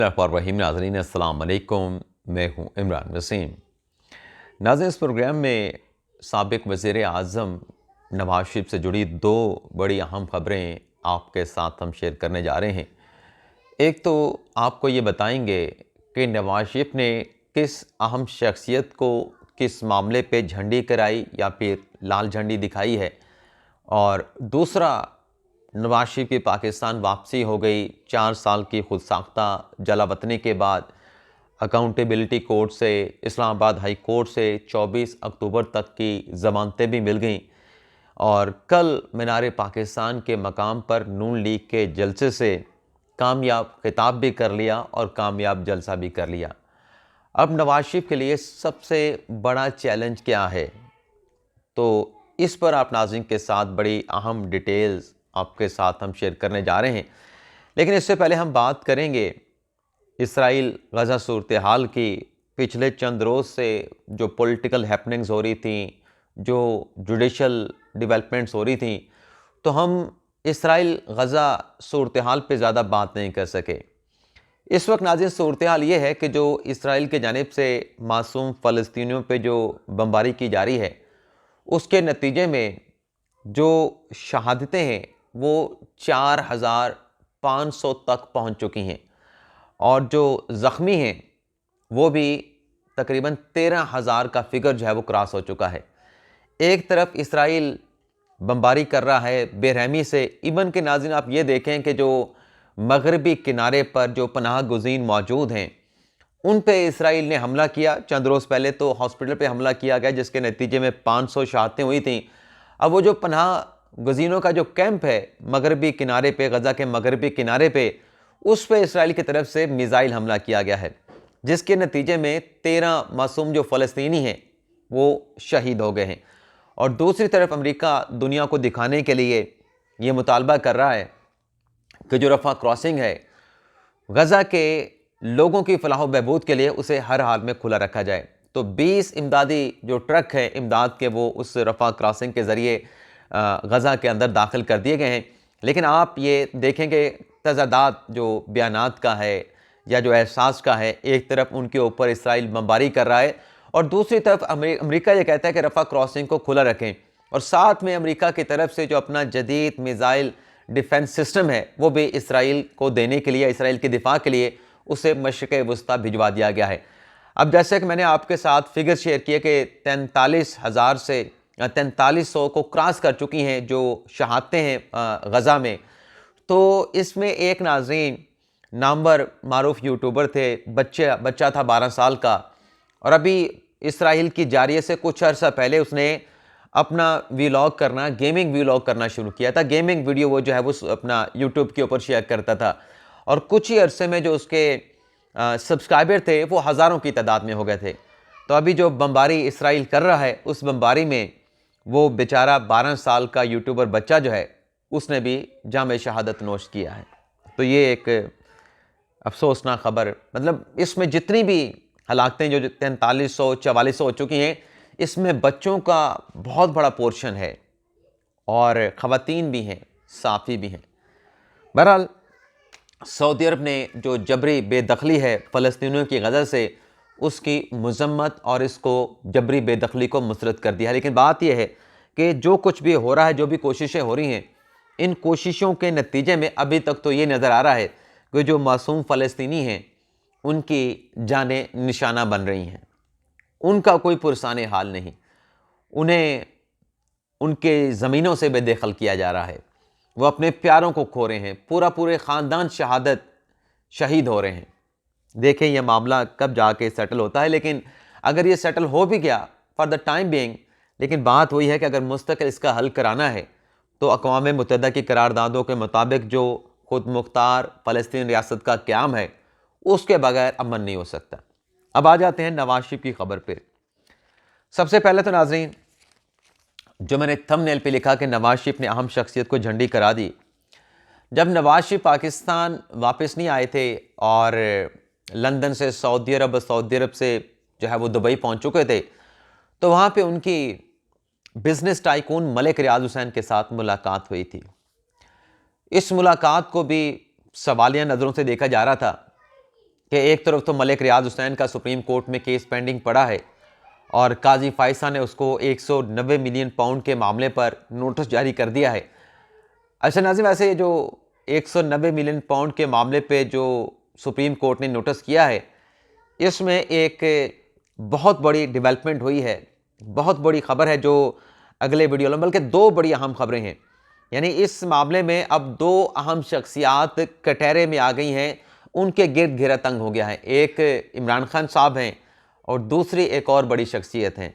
रहीम नाज़रीन अस्सलाम वालेकुम। मैं हूँ इमरान वसीम। नाज़रीन, इस प्रोग्राम में साबिक़ वज़ीर आज़म नवाज़ शरीफ से जुड़ी दो बड़ी अहम ख़बरें आपके साथ हम शेयर करने जा रहे हैं। एक तो आपको ये बताएंगे कि नवाज़ शरीफ ने किस अहम शख्सियत को किस मामले पे झंडी कराई या फिर लाल झंडी दिखाई है, और दूसरा, नवाज शरीफ की पाकिस्तान वापसी हो गई 4 साल की खुद साख्ता जलावतनी के बाद। अकाउंटेबिलिटी कोर्ट से, इस्लामाबाद हाई कोर्ट से 24 अक्टूबर तक की ज़मानतें भी मिल गईं, और कल मीनार पाकिस्तान के मकाम पर नून लीग के जलसे से कामयाब खिताब भी कर लिया और कामयाब जलसा भी कर लिया। अब नवाज शरीफ के लिए सबसे बड़ा चैलेंज क्या है, तो इस पर आप नाज़रीन के साथ बड़ी अहम डिटेल्स आपके साथ हम शेयर करने जा रहे हैं। लेकिन इससे पहले हम बात करेंगे इसराइल गज़ा सूरत हाल की। पिछले चंद रोज़ से जो पॉलिटिकल हैपनिंग्स हो रही थी, जो जुडिशल डेवलपमेंट्स हो रही थी, तो हम इसराइल गज़ा सूरत हाल पर ज़्यादा बात नहीं कर सके। इस वक्त नाज़रीन सूरत हाल ये है कि जो इसराइल के जानिब से मासूम फ़लस्तीनियों पे जो बमबारी की जा रही है, उसके नतीजे में जो शहादतें हैं वो 4,500 तक पहुंच चुकी हैं, और जो ज़ख्मी हैं वो भी तकरीबन 13,000 का फिगर जो है वो क्रॉस हो चुका है। एक तरफ इसराइल बमबारी कर रहा है बेरहमी से। इवन के नाज़रीन आप ये देखें कि जो मगरबी किनारे पर जो पनाह गुज़ीन मौजूद हैं, उन पे इसराइल ने हमला किया। चंद रोज़ पहले तो हॉस्पिटल पे हमला किया गया, जिसके नतीजे में 500 शहादतें हुई थी। अब वो जो पनाह गुज़ीनों का जो कैंप है मगरबी किनारे पे, गज़ा के मगरबी किनारे पे, उस पे इसराइल की तरफ से मिज़ाइल हमला किया गया है, जिसके नतीजे में 13 मासूम जो फ़लस्तीनी हैं वो शहीद हो गए हैं। और दूसरी तरफ अमेरिका दुनिया को दिखाने के लिए ये मुतालबा कर रहा है कि जो रफ़ा क्रॉसिंग है गज़ा के लोगों की फलाह बहबूद के लिए उसे हर हाल में खुला रखा जाए। तो 20 इमदादी जो ट्रक हैं इमदाद के, वो उस रफ़ा क्रॉसिंग के ज़रिए गज़ा के अंदर दाखिल कर दिए गए हैं। लेकिन आप ये देखेंगे तज़ादात जो बयानात का है या जो एहसास का है, एक तरफ उनके ऊपर इसराइल बमबारी कर रहा है और दूसरी तरफ अमेरिका ये कहता है कि रफ़ा क्रॉसिंग को खुला रखें, और साथ में अमेरिका की तरफ से जो अपना जदीद मिज़ाइल डिफेंस सिस्टम है वो भी इसराइल को देने के लिए, इसराइल के दिफा के लिए उसे मशरिक़ वस्ता भिजवा दिया गया है। अब जैसे कि मैंने आपके साथ फिगर शेयर किए कि 43,000 से 4300 को क्रॉस कर चुकी हैं जो शहादतें हैं गज़ा में। तो इसमें एक नाज़रीन नामवर मारूफ यूट्यूबर थे, बच्चा था 12 साल का, और अभी इसराइल की जारिये से कुछ अर्सा पहले उसने अपना वीलॉग करना, गेमिंग वीलॉग करना शुरू किया था। गेमिंग वीडियो वो जो है वो अपना यूट्यूब के ऊपर शेयर करता था, और कुछ ही अरसे में जो उसके सब्सक्राइबर थे वो हज़ारों की तादाद में हो गए थे। तो अभी जो बमबारी इसराइल कर रहा है, उस बमबारी में वो बेचारा 12 साल का यूट्यूबर बच्चा जो है उसने भी जाम शहादत नोश किया है। तो ये एक अफसोसनाक ख़बर, मतलब इसमें जितनी भी हलाकतें जो 4300 4400 हो चुकी हैं, इसमें बच्चों का बहुत बड़ा पोर्शन है और ख़वातीन भी हैं, साफ़ी भी हैं। बहरहाल सऊदी अरब ने जो जबरी बेदखली है फ़लस्तीनियों की गज़ा से, उसकी मज़म्मत और इसको जबरी बेदखली को मुस्तरद कर दिया है। लेकिन बात यह है कि जो कुछ भी हो रहा है, जो भी कोशिशें हो रही हैं, इन कोशिशों के नतीजे में अभी तक तो ये नज़र आ रहा है कि जो मासूम फ़लस्तीनी हैं उनकी जानें निशाना बन रही हैं। उनका कोई पुरसाने हाल नहीं, उन्हें उनके ज़मीनों से बेदखल किया जा रहा है, वो अपने प्यारों को खो रहे हैं, पूरे ख़ानदान शहीद हो रहे हैं। देखें यह मामला कब जाके सेटल होता है, लेकिन अगर ये सेटल हो भी गया फॉर द टाइम बीइंग, लेकिन बात वही है कि अगर मुस्तकिल इसका हल कराना है तो अक़वाम मुत्तहिदा की करारदादों के मुताबिक जो खुद मुख्तार फ़लस्तीन रियासत का क़याम है, उसके बगैर अमन नहीं हो सकता। अब आ जाते हैं नवाज शरीफ की खबर पे। सबसे पहले तो नाज़रीन, जो मैंने थंबनेल पे लिखा कि नवाज शरीफ ने अहम शख्सियत को झंडी करा दी, जब नवाज शरीफ पाकिस्तान वापस नहीं आए थे और लंदन से सऊदी अरब से जो है वो दुबई पहुंच चुके थे, तो वहाँ पे उनकी बिजनेस टाइकून मलिक रियाज हुसैन के साथ मुलाकात हुई थी। इस मुलाकात को भी सवालिया नज़रों से देखा जा रहा था कि एक तरफ तो मलिक रियाज हुसैन का सुप्रीम कोर्ट में केस पेंडिंग पड़ा है और काजी फायसा ने उसको 190 मिलियन पाउंड के मामले पर नोटिस जारी कर दिया है। अच्छा नाज़िम, वैसे जो 190 मिलियन पाउंड के मामले पे जो सुप्रीम कोर्ट ने नोटिस किया है, इसमें एक बहुत बड़ी डेवलपमेंट हुई है, बहुत बड़ी खबर है जो अगले वीडियो में, बल्कि दो बड़ी अहम खबरें हैं। यानी इस मामले में अब दो अहम शख्सियात कटहरे में आ गई हैं, उनके गिर्द घेरा तंग हो गया है। एक इमरान खान साहब हैं और दूसरी एक और बड़ी शख्सियत हैं।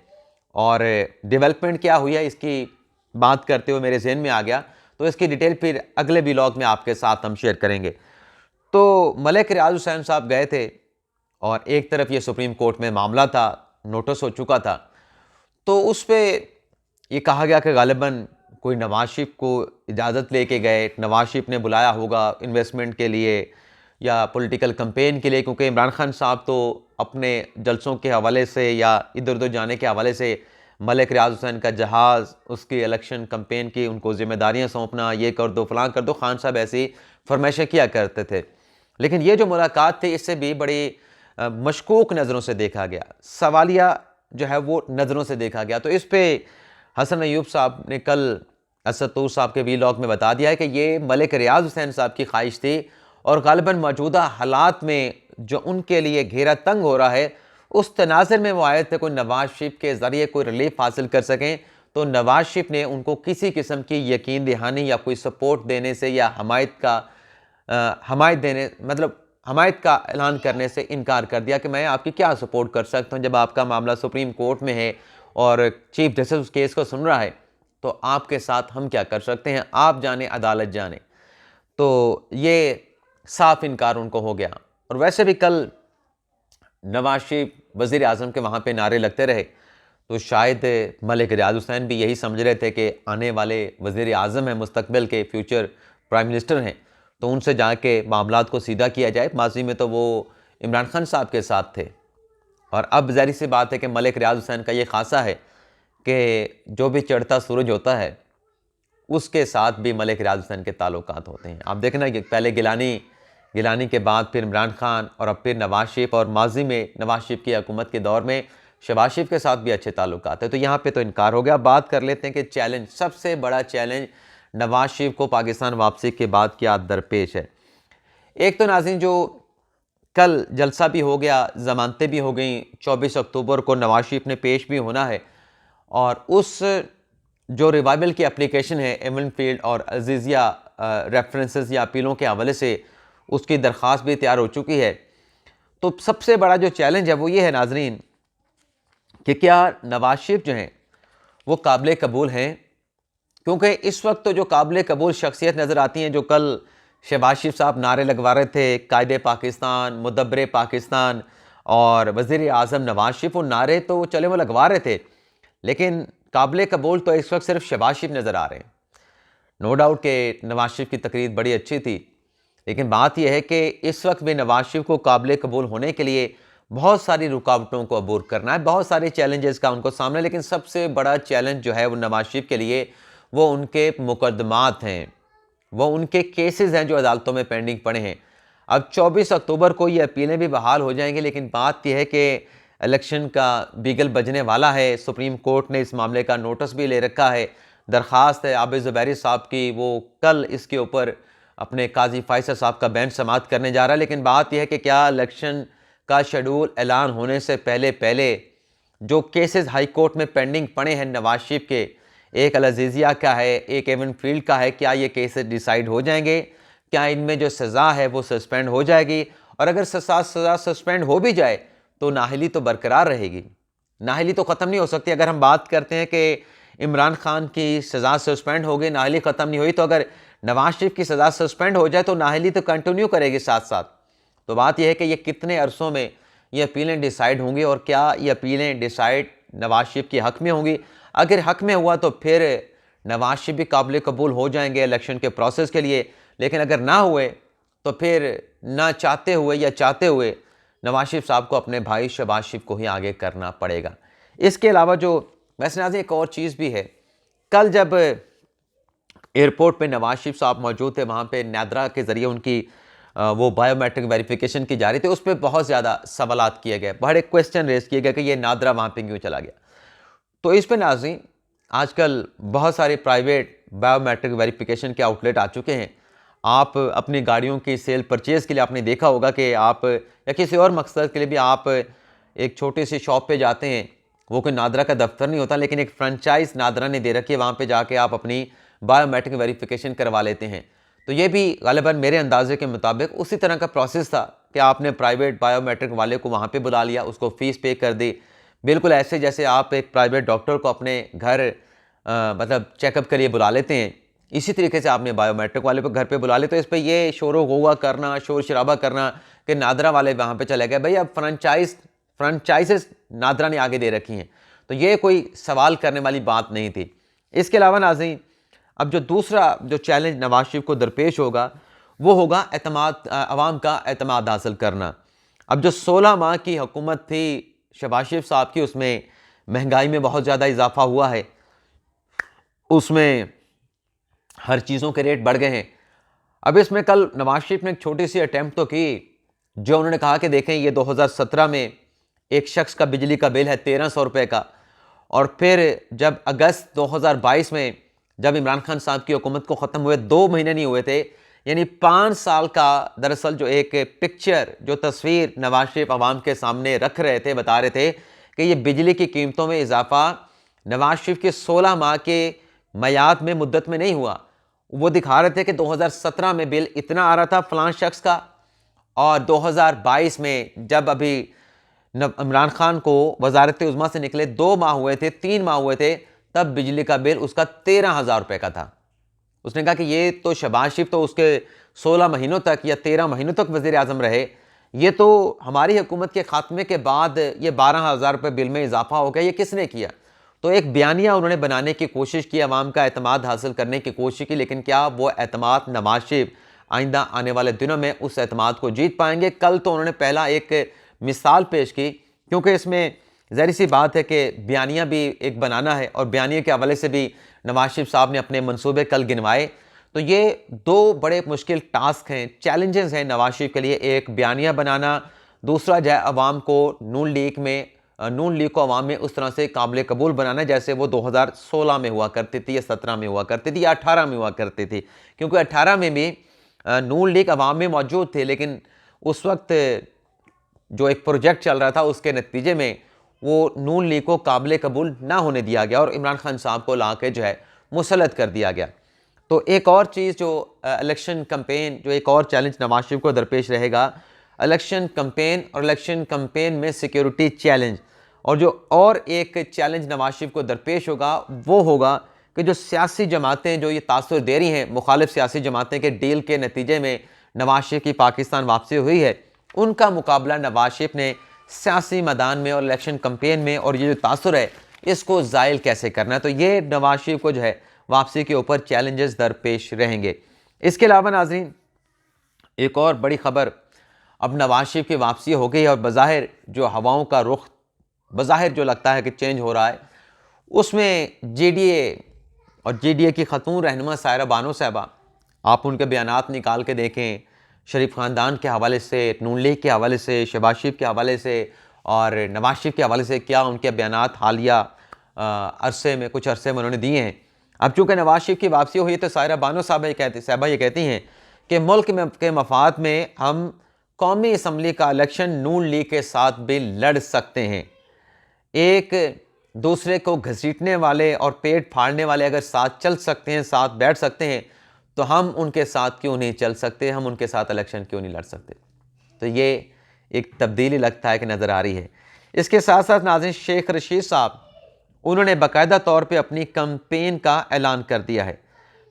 और डेवलपमेंट क्या हुई है इसकी बात करते हुए मेरे जहन में आ गया, तो इसकी डिटेल फिर अगले व्लॉग में आपके साथ हम शेयर करेंगे। तो मलिक रियाज हुसैन साहब गए थे और एक तरफ ये सुप्रीम कोर्ट में मामला था, नोटिस हो चुका था, तो उस पर ये कहा गया कि गालिबन कोई नवाज शरीफ को इजाज़त लेके गए, नवाज शरीफ ने बुलाया होगा इन्वेस्टमेंट के लिए या पॉलिटिकल कैंपेन के लिए, क्योंकि इमरान खान साहब तो अपने जलसों के हवाले से या इधर उधर जाने के हवाले से मलिक रियाज हुसैन का जहाज़, उसकी इलेक्शन कैंपेन की उनको जिम्मेदारियां सौंपना, ये कर दो फलां कर दो, खान साहब ऐसी फरमाइशें किया करते थे। लेकिन ये जो मुलाकात थी इससे भी बड़ी मशकूक नज़रों से देखा गया, सवालिया जो है वो नज़रों से देखा गया। तो इस पर हसन अयूब साहब ने कल असद तूर साहब के व्लॉग में बता दिया है कि ये मलिक रियाज हुसैन साहब की ख्वाहिश थी और गालिबन मौजूदा हालात में जो उनके लिए घेरा तंग हो रहा है, उस तनाज़ुर में वो आए थे कोई नवाज शरीफ के ज़रिए कोई रिलीफ हासिल कर सकें। तो नवाज शरीफ ने उनको किसी किस्म की यकीन दहानी या कोई सपोर्ट देने से या हमायत का ऐलान करने से इनकार कर दिया कि मैं आपकी क्या सपोर्ट कर सकता हूँ, जब आपका मामला सुप्रीम कोर्ट में है और चीफ जस्टिस उस केस को सुन रहा है, तो आपके साथ हम क्या कर सकते हैं, आप जाने अदालत जाने। तो ये साफ इनकार उनको हो गया। और वैसे भी कल नवाज शरीफ वज़ीर आज़म के वहाँ पे नारे लगते रहे, तो शायद मलिक रियाज हुसैन भी यही समझ रहे थे कि आने वाले वज़ीर आज़म हैं, मुस्तकबिल के फ्यूचर प्राइम मिनिस्टर हैं, तो उनसे जाके मामलात को सीधा किया जाए। माजी में तो वो इमरान खान साहब के साथ थे और अब ज़ाहिर सी बात है कि मलिक रियाज हुसैन का ये खासा है कि जो भी चढ़ता सूरज होता है उसके साथ भी मलिक रियाज हुसैन के ताल्लुकात होते हैं। आप देखना कि पहले गिलानी के बाद फिर इमरान खान और अब फिर नवाज शरीफ, और माजी में नवाज शरीफ की हुकूमत के दौर में शहबाज शरीफ के साथ भी अच्छे ताल्लुकात है। तो यहाँ पे तो इनकार हो गया। बात कर लेते हैं कि चैलेंज, सबसे बड़ा चैलेंज नवाज शरीफ को पाकिस्तान वापसी के बाद क्या दरपेश है। एक तो नाज़रीन जो कल जलसा भी हो गया, ज़मानतें भी हो गई, 24 अक्टूबर को नवाज शरीफ ने पेश भी होना है और उस जो रिवाइवल की एप्लीकेशन है एवन फील्ड और अजीज़िया रेफरेंसेस या अपीलों के हवाले से उसकी दरख्वास्त भी तैयार हो चुकी है। तो सबसे बड़ा जो चैलेंज है वो ये है नाजरीन कि क्या नवाज शरीफ जो हैं वो काबिल कबूल हैं, क्योंकि इस वक्त तो जो काबिल कबूल शख्सियत नज़र आती हैं, जो कल शहबाज शरीफ साहब नारे लगवा रहे थे कायदे पाकिस्तान, मुदब्बरे पाकिस्तान, और वज़ीर आज़म नवाज शरीफ, वो नारे तो चले वो लगवा रहे थे, लेकिन काबिल कबूल तो इस वक्त सिर्फ शहबाज शरीफ नज़र आ रहे हैं। नो डाउट कि नवाज शरीफ की तकरीर बड़ी अच्छी थी, लेकिन बात यह है कि इस वक्त भी नवाज शरीफ को काबिल कबूल होने के लिए बहुत सारी रुकावटों को अबूर करना है, बहुत सारे चैलेंजेस का उनको सामने। लेकिन सबसे बड़ा चैलेंज जो है वो नवाज शरीफ के लिए वो उनके मुकदमात हैं, वो उनके केसेस हैं जो अदालतों में पेंडिंग पड़े हैं। अब 24 अक्टूबर को ये अपीलें भी बहाल हो जाएंगी, लेकिन बात यह है कि इलेक्शन का बिगल बजने वाला है। सुप्रीम कोर्ट ने इस मामले का नोटिस भी ले रखा है, दरख्वास्त है आबिद ज़ुबैरी साहब की, वो कल इसके ऊपर अपने काजी फायसा साहब का बेंच समाअत करने जा रहा है। लेकिन बात यह है कि क्या इलेक्शन का शेड्यूल ऐलान होने से पहले पहले जो केसेस हाई कोर्ट में पेंडिंग पड़े हैं नवाज शरीफ के, एक अल-अज़ीज़िया का है, एक एवन फील्ड का है, क्या ये केसेस डिसाइड हो जाएंगे, क्या इनमें जो सज़ा है वो सस्पेंड हो जाएगी, और अगर सज़ा सस्पेंड हो भी जाए तो नाहली तो बरकरार रहेगी, नाहली तो ख़त्म नहीं हो सकती। अगर हम बात करते हैं कि इमरान खान की सज़ा सस्पेंड हो गई, नाहली ख़त्म नहीं हुई, तो अगर नवाज शरीफ की सज़ा सस्पेंड हो जाए तो नाहली तो कंटिन्यू करेगी साथ साथ। तो बात यह है कि ये कितने अरसों में ये अपीलें डिसाइड होंगी और क्या ये अपीलें डिसाइड नवाज शरीफ के हक़ में होंगी। अगर हक़ में हुआ तो फिर नवाज शरीफ भी काबिल कबूल हो जाएंगे इलेक्शन के प्रोसेस के लिए, लेकिन अगर ना हुए तो फिर ना चाहते हुए या चाहते हुए नवाज शरीफ साहब को अपने भाई शहबाज शरीफ को ही आगे करना पड़ेगा। इसके अलावा जो वैसे नाज़रीन एक और चीज़ भी है, कल जब एयरपोर्ट पे नवाज शरीफ साहब मौजूद थे, वहाँ पे नादरा के ज़रिए उनकी वो बायोमेट्रिक वेरिफिकेशन की जा रही थी, उस पर बहुत ज़्यादा सवालात किए गए, बड़े क्वेश्चन रेज किए गए कि ये नादरा वहाँ पे क्यों चला गया। तो इस पे नाज़रीन आजकल बहुत सारे प्राइवेट बायोमेट्रिक वेरिफिकेशन के आउटलेट आ चुके हैं। आप अपनी गाड़ियों की सेल परचेज़ के लिए आपने देखा होगा कि आप या किसी और मकसद के लिए भी आप एक छोटी सी शॉप पे जाते हैं, वो कोई नादरा का दफ्तर नहीं होता लेकिन एक फ्रेंचाइज नादरा ने दे रखी है, वहाँ पे जाके आप अपनी बायोमेट्रिक वेरिफिकेशन करवा लेते हैं। तो ये भी ग़ालिबन मेरे अंदाजे के मुताबिक उसी तरह का प्रोसेस था कि आपने प्राइवेट बायोमेट्रिक वाले को वहाँ पे बुला लिया, उसको फ़ीस पे कर दी, बिल्कुल ऐसे जैसे आप एक प्राइवेट डॉक्टर को अपने घर मतलब चेकअप के लिए बुला लेते हैं, इसी तरीके से आपने बायोमेट्रिक वाले को घर पे बुला ले। तो इस पे ये शोर गुआ करना, शोर शराबा करना कि नादरा वाले वहाँ पे चले गए, भाई अब फ्रेंचाइजेस नादरा ने आगे दे रखी हैं, तो ये कोई सवाल करने वाली बात नहीं थी। इसके अलावा नाज़रीन अब जो दूसरा जो चैलेंज नवाज शरीफ को दरपेश होगा वो होगा अवाम का एतमाद हासिल करना। अब जो 16 माह की हुकूमत थी शहबाज शरीफ साहब की, उसमें महंगाई में बहुत ज़्यादा इजाफा हुआ है, उसमें हर चीज़ों के रेट बढ़ गए हैं। अब इसमें कल नवाज शरीफ ने एक छोटी सी अटैम्प्ट तो की, जो उन्होंने कहा कि देखें ये 2017 में एक शख्स का बिजली का बिल है 1300 रुपये का, और फिर जब अगस्त 2022 में जब इमरान खान साहब की हुकूमत को ख़त्म हुए 2 महीने नहीं हुए थे, यानी 5 साल का दरअसल जो एक पिक्चर, जो तस्वीर नवाज शरीफ आवाम के सामने रख रहे थे, बता रहे थे कि ये बिजली की कीमतों में इजाफा नवाज शरीफ के 16 माह के मयाद में मुद्दत में नहीं हुआ। वो दिखा रहे थे कि 2017 में बिल इतना आ रहा था फलां शख्स का, और 2022 में जब अभी इमरान खान को वजारत उज़्मा से निकले 2 माह हुए थे, 3 माह हुए थे, तब बिजली का बिल उसका 13,000 रुपये का था। उसने कहा कि ये तो शहबाज शरीफ तो उसके 16 महीनों तक या 13 महीनों तक वज़ीर आज़म रहे, ये तो हमारी हुकूमत के खात्मे के बाद ये 12,000 रुपये बिल में इजाफा हो गया, ये किसने किया? तो एक बयानिया उन्होंने बनाने की कोशिश की, अवाम का एतमाद हासिल करने की कोशिश की, लेकिन क्या वो एतमाद नवाज शरीफ आइंदा आने वाले दिनों में उस एतमाद को जीत पाएंगे? कल तो उन्होंने पहला एक मिसाल पेश की, क्योंकि इसमें ज़ाहिर सी बात है कि बयानिया भी एक बनाना है, और बयानिया के हवाले से भी नवाज शरीफ साहब ने अपने मंसूबे कल गिनवाए। तो ये 2 बड़े मुश्किल टास्क हैं, चैलेंजेस हैं नवाज शरीफ के लिए, एक बयानिया बनाना, दूसरा जो है अवाम को नून लीग को अवाम में उस तरह से काबिल कबूल बनाना जैसे वो 2016 में हुआ करती थी, या 17 में हुआ करती थी, या 18 में हुआ करती थी। क्योंकि 18 में भी नून लीग अवाम में मौजूद थे, लेकिन उस वक्त जो एक प्रोजेक्ट चल रहा था उसके नतीजे में वो नून लीग को काबिल कबूल ना होने दिया गया और इमरान खान साहब को ला के जो है मुसल्लत कर दिया गया। तो एक और चीज़ जो इलेक्शन कैंपेन, जो एक और चैलेंज नवाज शरीफ को दरपेश रहेगा, इलेक्शन कैंपेन, और इलेक्शन कैंपेन में सिक्योरिटी चैलेंज। और जो और एक चैलेंज नवाज शरीफ को दरपेश होगा वो होगा कि जो सियासी जमातें जो ये तासुर दे रही हैं, मुखालिफ सियासी जमातें के डील के नतीजे में नवाज शरीफ की पाकिस्तान वापसी हुई है, उनका मुकाबला नवाज शरीफ ने सियासी मैदान में और इलेक्शन कैंपेन में, और ये जो तासुर है इसको ज़ायल कैसे करना है। तो ये नवाज शरीफ को जो है वापसी के ऊपर चैलेंजेस दरपेश रहेंगे। इसके अलावा नाज़रीन एक और बड़ी खबर, अब नवाज शरीफ की वापसी हो गई और बज़ाहिर जो हवाओं का रुख बज़ाहिर जो लगता है कि चेंज हो रहा है, उसमें जेडीए और जेडीए की खतून रहनुमा सायरा बानो साहबा, आप उनके बयानात निकाल के देखें, शरीफ ख़ानदान के हवाले से, नून लीग के हवाले से, शहबाज शरीफ के हवाले से और नवाज शरीफ के हवाले से क्या उनके बयानात हालिया कुछ अरसे में उन्होंने दिए हैं। अब चूँकि नवाज शरीफ की वापसी हुई तो सायरा बानो साहबा ये कहती हैं कि मुल्क के मफाद में हम कौमी असम्बली का इलेक्शन नून लीग के साथ भी लड़ सकते हैं। एक दूसरे को घसीटने वाले और पेट फाड़ने वाले अगर साथ चल सकते हैं, साथ बैठ सकते हैं, तो हम उनके साथ क्यों नहीं चल सकते, हम उनके साथ इलेक्शन क्यों नहीं लड़ सकते। तो ये एक तब्दीली लगता है कि नज़र आ रही है। इसके साथ साथ नाज़रीन शेख रशीद साहब, उन्होंने बाकायदा तौर पे अपनी कैंपेन का ऐलान कर दिया है।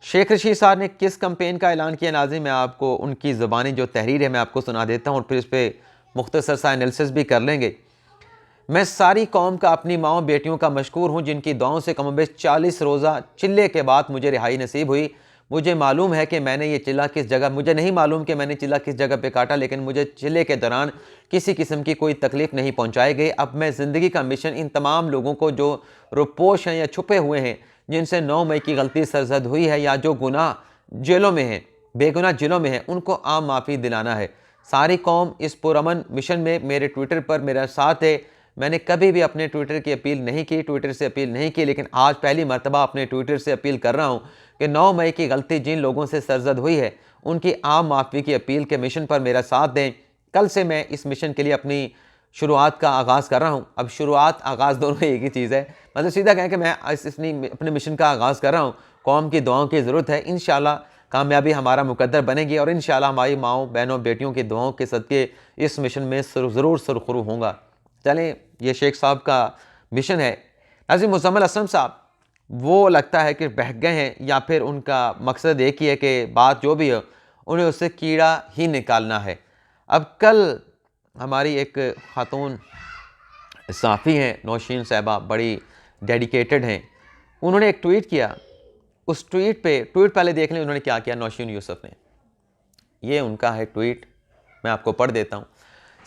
शेख रशीद साहब ने किस कैंपेन का ऐलान किया नाज़रीन, मैं आपको उनकी ज़बानी जो तहरीर है मैं आपको सुना देता हूँ और फिर इस पर मुख्तसर सा एनालिसिस भी कर लेंगे। मैं सारी कौम का, अपनी माओ बेटियों का मशकूर हूँ जिनकी दुआओं से कमोबेश 40 रोज़ा चिल्ले के बाद मुझे रिहाई नसीब हुई। मुझे मालूम है कि मैंने ये चिल्ला किस जगह, मुझे नहीं मालूम कि मैंने चिल्ला किस जगह पे काटा, लेकिन मुझे चिल्ले के दौरान किसी किस्म की कोई तकलीफ़ नहीं पहुँचाई गई। अब मैं ज़िंदगी का मिशन इन तमाम लोगों को जो रुपोश हैं या छुपे हुए हैं, जिनसे 9 मई की गलती सरजद हुई है या जो गुनाह जेलों में हैं, बेगुनाह जिलों में हैं, उनको आम माफ़ी दिलाना है। सारी कौम इस पुरअमन मिशन में मेरे ट्विटर पर मेरा साथ है। मैंने कभी भी अपने ट्विटर की अपील नहीं की, ट्विटर से अपील नहीं की, लेकिन आज पहली मर्तबा अपने ट्विटर से अपील कर रहा हूँ कि 9 मई की गलती जिन लोगों से सरजद हुई है उनकी आम माफ़ी की अपील के मिशन पर मेरा साथ दें। कल से मैं इस मिशन के लिए अपनी शुरुआत का आगाज़ कर रहा हूँ। अब शुरुआत आगाज़ दोनों एक ही चीज़ है, मतलब सीधा कहें कि मैं अपने मिशन का आगाज़ कर रहा हूँ। कौम की दुआओं की ज़रूरत है, इंशाल्लाह कामयाबी हमारा मुकद्दर बनेगी और इंशाल्लाह हमारी माओं बहनों बेटियों की दुआओं के सदके इस मिशन में ज़रूर सुरखरू होगा। चलें, ये शेख साहब का मिशन है। नाज़रीन, मुज़म्मिल असलम साहब वो लगता है कि बहक गए हैं, या फिर उनका मकसद एक ही है कि बात जो भी हो उन्हें उससे कीड़ा ही निकालना है। अब कल हमारी एक खातून साफ़ी हैं, नौशीन साहिबा, बड़ी डेडिकेटेड हैं, उन्होंने एक ट्वीट किया। उस ट्वीट पहले देख लें उन्होंने क्या किया। नौशीन यूसुफ ने, ये उनका है ट्वीट, मैं आपको पढ़ देता हूँ।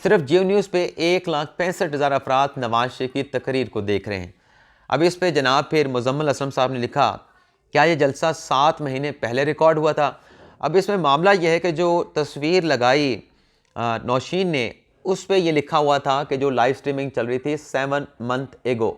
सिर्फ जियो न्यूज़ पे 1,65,000 अफराद नवाज शरीफ की तकरीर को देख रहे हैं। अब इस पे जनाब फिर मुज़म्मिल असलम साहब ने लिखा, क्या ये जलसा 7 महीने पहले रिकॉर्ड हुआ था? अब इसमें मामला यह है कि जो तस्वीर लगाई नौशीन ने, उस पर यह लिखा हुआ था कि जो लाइव स्ट्रीमिंग चल रही थी 7 मंथ एगो।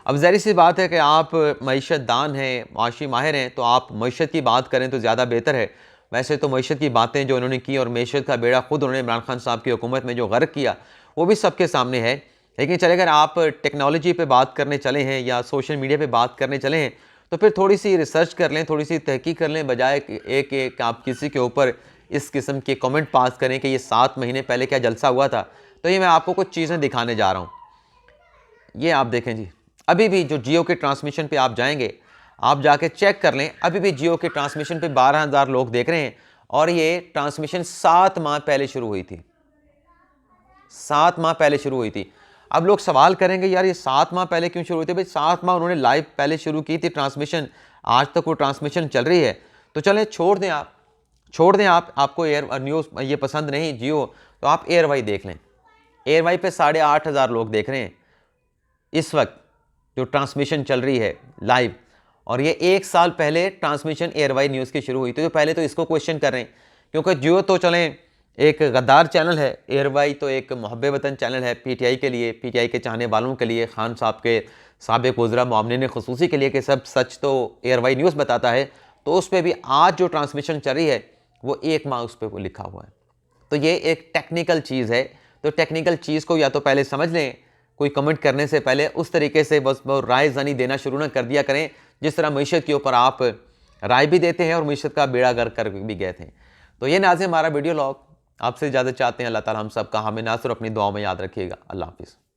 अब ज़ाहिर सी बात है कि आप मईशत दान हैं, माशी माहिर हैं, तो आप मईशत की बात करें तो ज़्यादा बेहतर है। वैसे तो मईशत की बातें जो उन्होंने की और मईशत का बेड़ा खुद उन्होंने इमरान खान साहब की हुकूमत में जो गर्क किया वो भी सबके सामने है। लेकिन चले अगर आप टेक्नोलॉजी पे बात करने चले हैं या सोशल मीडिया पे बात करने चले हैं तो फिर थोड़ी सी रिसर्च कर लें, थोड़ी सी तहकीक कर लें, बजाय एक आप किसी के ऊपर इस किस्म के कमेंट पास करें कि ये 7 महीने पहले क्या जलसा हुआ था। तो ये मैं आपको कुछ चीज़ें दिखाने जा रहा हूँ। ये आप देखें जी, अभी भी जो जियो के ट्रांसमिशन पे आप जाएंगे, आप जाके चेक कर लें, अभी भी जियो के ट्रांसमिशन पे 12,000 लोग देख रहे हैं और ये ट्रांसमिशन 7 माह पहले शुरू हुई थी। 7 माह पहले शुरू हुई थी। अब लोग सवाल करेंगे यार ये 7 माह पहले क्यों शुरू हुई थी? भाई 7 माह उन्होंने लाइव पहले शुरू की थी ट्रांसमिशन, आज तक वो ट्रांसमिशन चल रही है। तो चलें छोड़ दें आप, आपको एयर न्यूज़ ये पसंद नहीं जियो, तो आप एयरवाई देख लें। एयरवाई पे 8,500 लोग देख रहे हैं इस वक्त जो ट्रांसमिशन चल रही है लाइव, और ये 1 साल पहले ट्रांसमिशन एयरवाई न्यूज़ की शुरू हुई थी। तो पहले तो इसको क्वेश्चन कर रहे हैं, क्योंकि जियो तो चलें एक गद्दार चैनल है, एयरवाई तो एक मुहब्बे वतन चैनल है पीटीआई के लिए, पीटीआई के चाहने वालों के लिए, खान साहब के साबिक वज़रा मुआमलीन ख़ुसूसी के लिए कि सब सच तो एयरवाई न्यूज़ बताता है। तो उस पर भी आज जो ट्रांसमिशन चल रही है वो 1 माह उस पर वो लिखा हुआ है। तो ये एक टेक्निकल चीज़ है। तो टेक्निकल चीज़ को या तो पहले समझ लें, कोई कमेंट करने से पहले उस तरीके से बस राय ज़नी देना शुरू ना कर दिया करें जिस तरह मईशत के ऊपर आप राय भी देते हैं और मईशत का बेड़ा गर्क कर भी गए थे। तो ये नाज़रीन हमारा वीडियो लॉग आपसे इजाज़त चाहते हैं। अल्लाह ताला हम सब का हमें नाज़ और अपनी दुआओं में याद रखिएगा। अल्लाह हाफ़िज़।